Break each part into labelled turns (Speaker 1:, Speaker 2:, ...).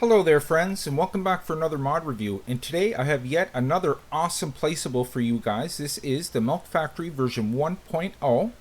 Speaker 1: Hello there friends, and welcome back for another mod review. And today I have yet another awesome placeable for you guys. This is the Milk Factory version 1.0.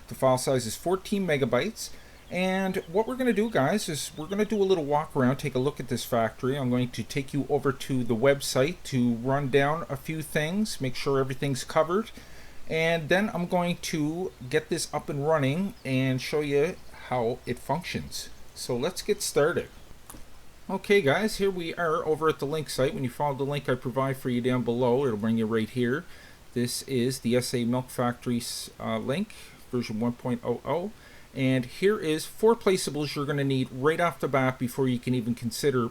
Speaker 1: The file size is 14 megabytes. And what we're going to do, guys, is we're going to do a little walk around, take a look at this factory. I'm going to take you over to the website to run down a few things, make sure everything's covered. And then I'm going to get this up and running and show you how it functions. So let's get started. Okay guys, here we are over at the link site. When you follow the link I provide for you down below, it'll bring you right here. This is the SA Milk Factory link, version 1.00. And here is 4 placeables you're going to need right off the bat before you can even consider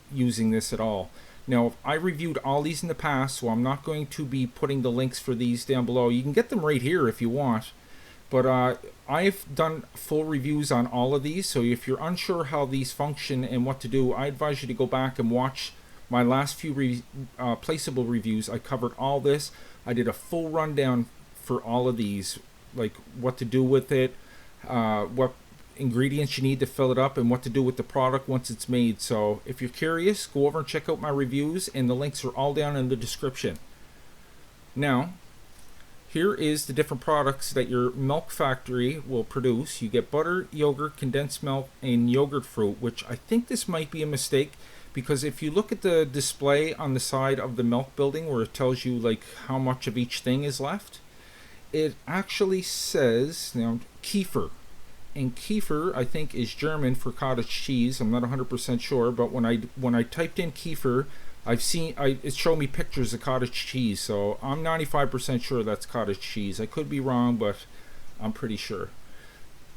Speaker 1: using this at all. Now, I reviewed all these in the past, so I'm not going to be putting the links for these down below. You can get them right here if you want. But I've done full reviews on all of these, so if you're unsure how these function and what to do, I advise you to go back and watch my last few placeable reviews. I covered all this. I did a full rundown for all of these, like what to do with it, what ingredients you need to fill it up, and what to do with the product once it's made. So if you're curious, go over and check out my reviews, and the links are all down in the description. Now, here is the different products that your milk factory will produce. You get butter, yogurt, condensed milk, and yogurt fruit, which I think this might be a mistake, because if you look at the display on the side of the milk building where it tells you like how much of each thing is left, it actually says now Kefir. And Kefir, I think, is German for cottage cheese. I'm not 100% sure, but when I typed in Kefir, it showed me pictures of cottage cheese, so I'm 95% sure that's cottage cheese. I could be wrong, but I'm pretty sure.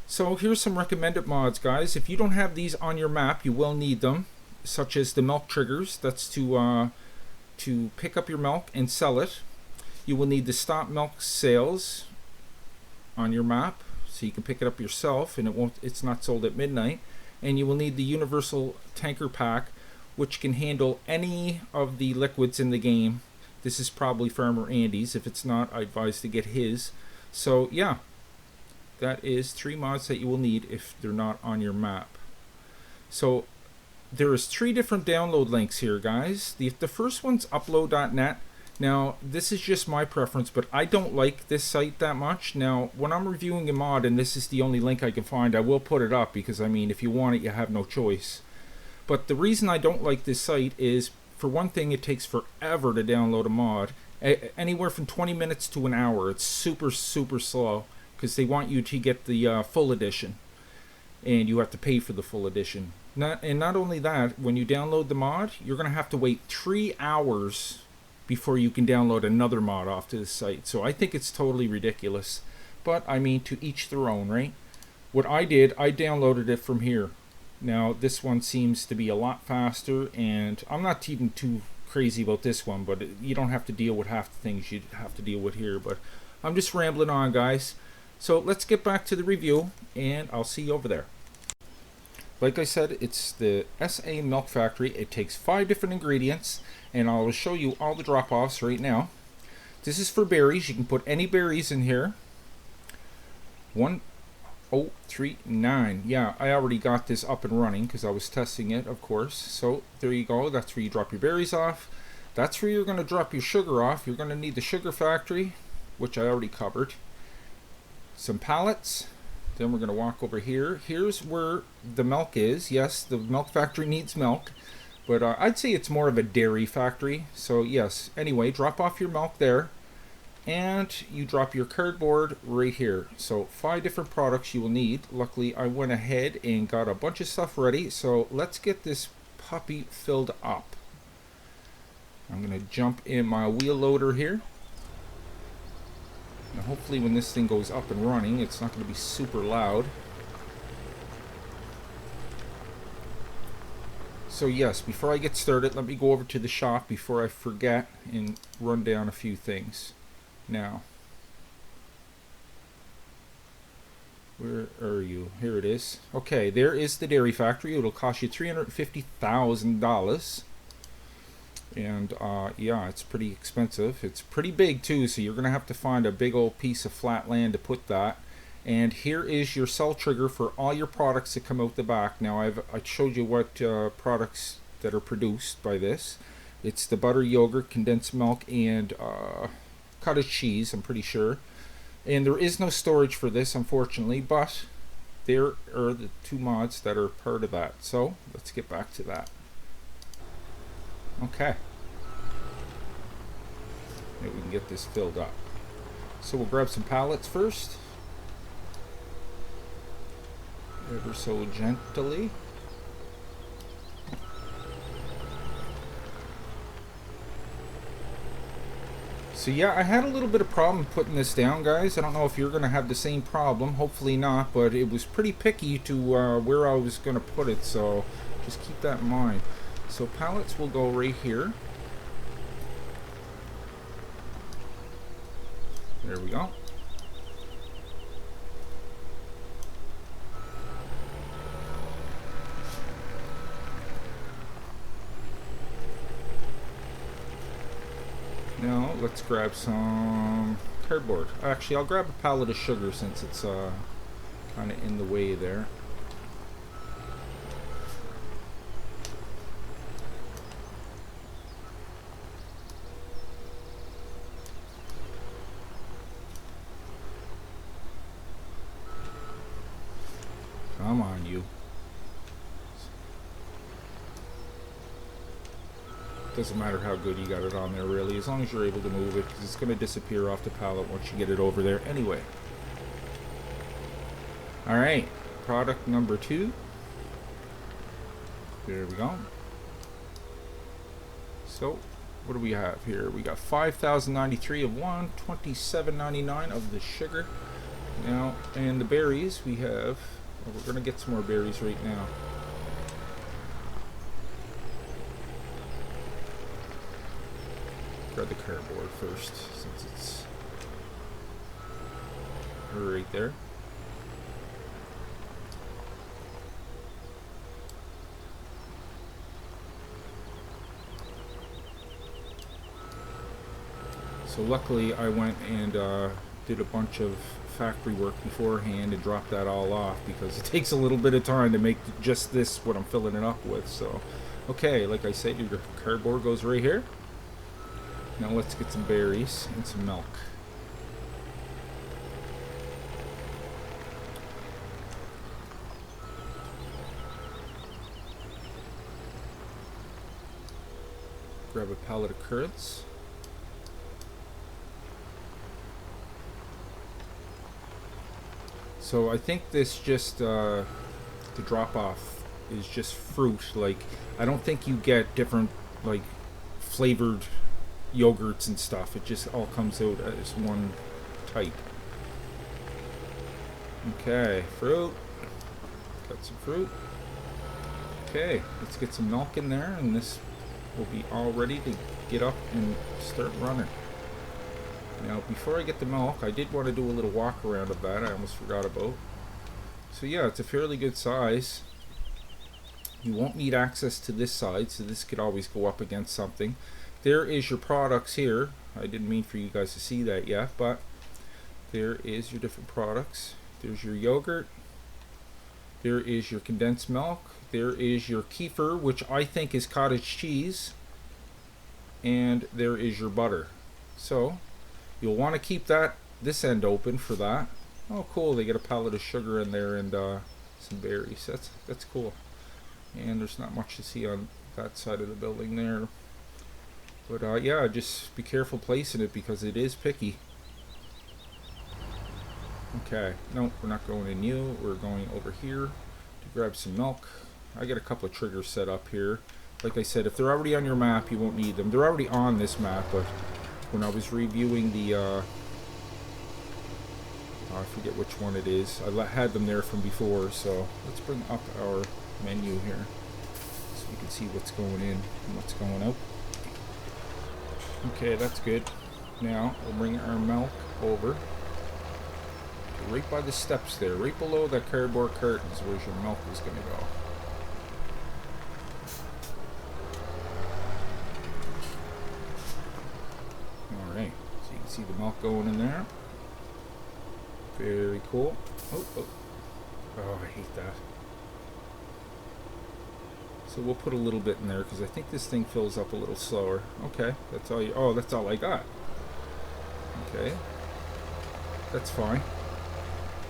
Speaker 1: So here's some recommended mods, guys. If you don't have these on your map, you will need them, such as the milk triggers. That's to pick up your milk and sell it. You will need the stop milk sales on your map, so you can pick it up yourself, and it's not sold at midnight. And you will need the universal tanker pack, which can handle any of the liquids in the game. This is probably Farmer Andy's. If it's not, I advise to get his. So yeah, that is 3 mods that you will need if they're not on your map. So there is 3 different download links here, guys. The first one's upload.net. Now, this is just my preference, but I don't like this site that much. Now, when I'm reviewing a mod and this is the only link I can find, I will put it up, because I mean, if you want it, you have no choice. But the reason I don't like this site is, for one thing, it takes forever to download a mod. Anywhere from 20 minutes to an hour. It's super, super slow, because they want you to get the full edition. And you have to pay for the full edition. Not only that, when you download the mod, you're going to have to wait 3 hours before you can download another mod off to the site. So I think it's totally ridiculous. But, I mean, to each their own, right? What I did, I downloaded it from here. Now this one seems to be a lot faster, and I'm not even too crazy about this one, but you don't have to deal with half the things you have to deal with here. But I'm just rambling on, guys. So let's get back to the review, and I'll see you over there. Like I said, it's the SA Milk Factory. It takes 5 different ingredients, and I'll show you all the drop-offs right now. This is for berries. You can put any berries in here. 1039. Yeah, I already got this up and running because I was testing it, of course. So there you go. That's where you drop your berries off. That's where you're going to drop your sugar off. You're going to need the sugar factory, which I already covered. Some pallets. Then we're going to walk over here. Here's where the milk is. Yes, the milk factory needs milk, but I'd say it's more of a dairy factory. So yes, anyway, drop off your milk there. And you drop your cardboard right here. So 5 different products you will need. Luckily, I went ahead and got a bunch of stuff ready. So let's get this puppy filled up. I'm going to jump in my wheel loader here. Now hopefully when this thing goes up and running, it's not going to be super loud. So yes, before I get started, let me go over to the shop before I forget and run down a few things. Now, where are you? Here it is. Okay, there is the dairy factory. It'll cost you $350,000. And yeah, it's pretty expensive. It's pretty big too, so you're going to have to find a big old piece of flat land to put that. And here is your cell trigger for all your products that come out the back. Now I showed you what products that are produced by this. It's the butter, yogurt, condensed milk, and cottage cheese, I'm pretty sure. And there is no storage for this, unfortunately, but there are the 2 mods that are part of that. So let's get back to that. Okay. Maybe we can get this filled up. So we'll grab some pallets first. Ever so gently. So yeah, I had a little bit of problem putting this down, guys. I don't know if you're going to have the same problem. Hopefully not, but it was pretty picky to where I was going to put it, so just keep that in mind. So pallets will go right here. There we go. Now let's grab some cardboard. Actually, I'll grab a pallet of sugar since it's kind of in the way there. Come on, you. Doesn't matter how good you got it on there, really, as long as you're able to move it, because it's going to disappear off the pallet once you get it over there anyway. Alright, product number 2. There we go. So, what do we have here? We got 5,093 of one, 27.99 of the sugar. Now, and the berries we have, well, we're going to get some more berries right now. Grab the cardboard first, since it's right there. So luckily I went and did a bunch of factory work beforehand and dropped that all off, because it takes a little bit of time to make just this what I'm filling it up with. So okay, like I said, your cardboard goes right here. Now let's get some berries and some milk. Grab a pallet of currants. So I think this just, the drop off is just fruit. Like, I don't think you get different, like, flavored yogurts and stuff. It just all comes out as one type. Okay, fruit. Got some fruit. Okay, let's get some milk in there, and this will be all ready to get up and start running. Now, before I get the milk, I did want to do a little walk around of that. I almost forgot about. So yeah, it's a fairly good size. You won't need access to this side, so this could always go up against something. There is your products here. I didn't mean for you guys to see that yet, but there is your different products. There's your yogurt. There is your condensed milk. There is your Kefir, which I think is cottage cheese. And there is your butter. So you'll want to keep this end open for that. Oh cool, they get a pallet of sugar in there and some berries. That's cool. And there's not much to see on that side of the building there. But yeah, just be careful placing it because it is picky. Okay, no, we're not going in you. We're going over here to grab some milk. I got a couple of triggers set up here. Like I said, if they're already on your map, you won't need them. They're already on this map, but when I was reviewing the, I forget which one it is. I had them there from before, so let's bring up our menu here so we can see what's going in and what's going out. Okay, that's good. Now we'll bring our milk over to right by the steps there, right below that cardboard curtains. Where's your milk is going to go? Alright, so you can see the milk going in there. Very cool. Oh, I hate that. So we'll put a little bit in there because I think this thing fills up a little slower. Okay, that's all you. Oh, that's all I got. Okay, that's fine.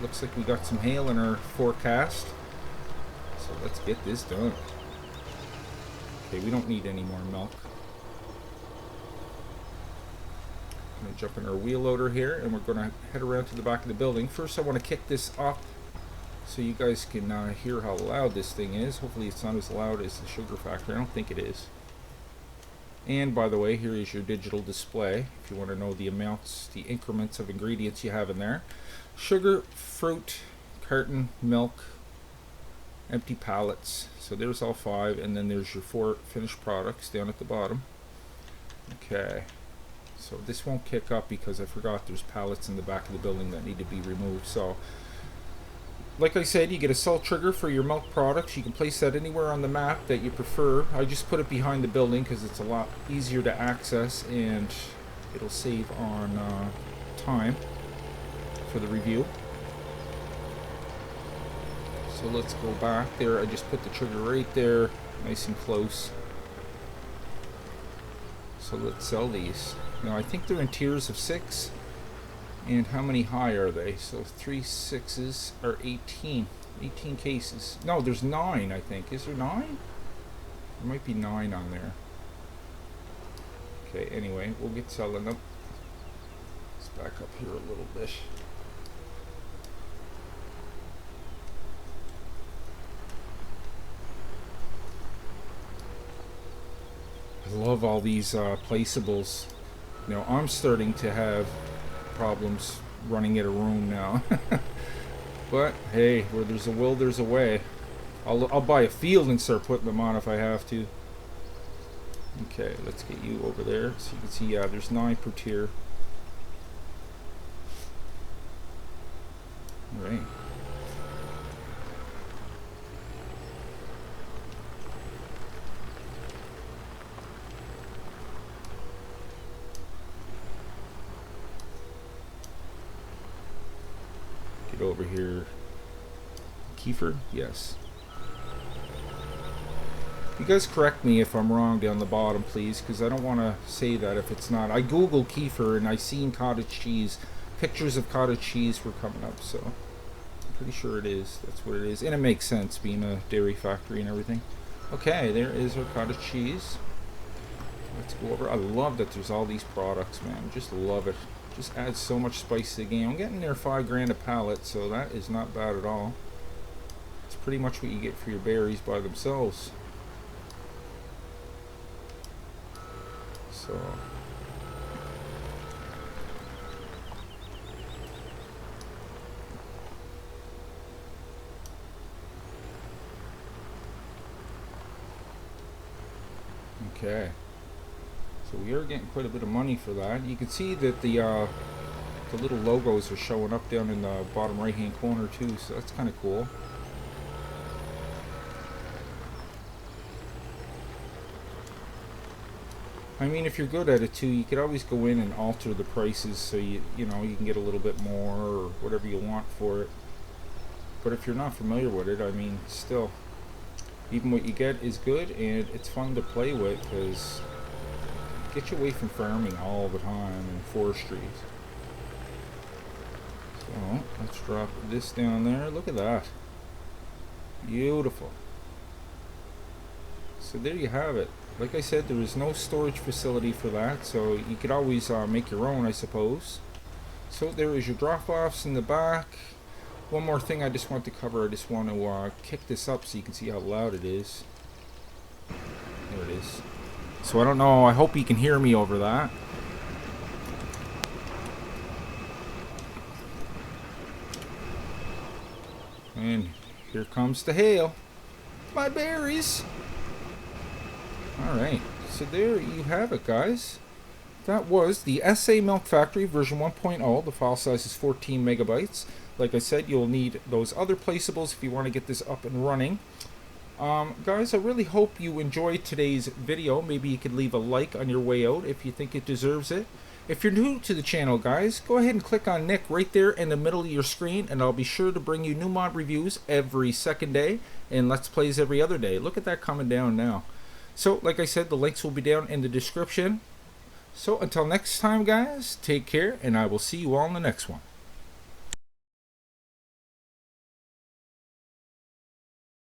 Speaker 1: Looks like we got some hail in our forecast. So let's get this done. Okay, we don't need any more milk. I'm going to jump in our wheel loader here and we're going to head around to the back of the building. First I want to kick this up so you guys can hear how loud this thing is. Hopefully it's not as loud as the sugar factory. I don't think it is. And by the way, here is your digital display if you want to know the amounts, the increments of ingredients you have in there. Sugar, fruit, carton, milk, empty pallets. So there's all 5, and then there's your 4 finished products down at the bottom. Okay, so this won't kick up because I forgot there's pallets in the back of the building that need to be removed. So like I said, you get a salt trigger for your milk products. You can place that anywhere on the map that you prefer. I just put it behind the building because it's a lot easier to access and it'll save on time for the review. So let's go back there. I just put the trigger right there, nice and close. So let's sell these. Now I think they're in tiers of 6. And how many high are they? So 3 6s are 18. 18 cases. No, there's 9, I think. Is there 9? There might be 9 on there. Okay, anyway, we'll get selling them. Let's back up here a little bit. I love all these placeables. You know, I'm starting to have problems running at a room now. But hey, where there's a will, there's a way. I'll buy a field and start putting them on if I have to. Okay, let's get you over there so you can see. Yeah, there's 9 per tier. All right. Over here. Kefir? Yes. You guys correct me if I'm wrong down the bottom, please, because I don't want to say that if it's not. I googled Kefir and I seen cottage cheese. Pictures of cottage cheese were coming up, so I'm pretty sure it is. That's what it is. And it makes sense, being a dairy factory and everything. Okay, there is our cottage cheese. Let's go over. I love that there's all these products, man. Just love it. Just adds so much spice to the game. I'm getting there $5 a pallet, so that is not bad at all. It's pretty much what you get for your berries by themselves. So okay. So we are getting quite a bit of money for that. You can see that the little logos are showing up down in the bottom right hand corner too, so that's kind of cool. I mean, if you're good at it too, you could always go in and alter the prices so you know you can get a little bit more or whatever you want for it. But if you're not familiar with it, I mean, still, even what you get is good and it's fun to play with because get you away from farming all the time and forestry. So let's drop this down there. Look at that. Beautiful. So there you have it. Like I said, there is no storage facility for that, so you could always make your own, I suppose. So there is your drop-offs in the back. One more thing I just want to cover. I just want to kick this up so you can see how loud it is. There it is. So I don't know, I hope you can hear me over that. And here comes the hail. My berries! Alright, so there you have it, guys. That was the SA Milk Factory version 1.0. The file size is 14 megabytes. Like I said, you'll need those other placeables if you want to get this up and running. Guys, I really hope you enjoyed today's video. Maybe you could leave a like on your way out if you think it deserves it. If you're new to the channel, guys, go ahead and click on Nick right there in the middle of your screen, and I'll be sure to bring you new mod reviews every second day and Let's Plays every other day. Look at that coming down now. So, like I said, the links will be down in the description. So, until next time, guys, take care, and I will see you all in the next one.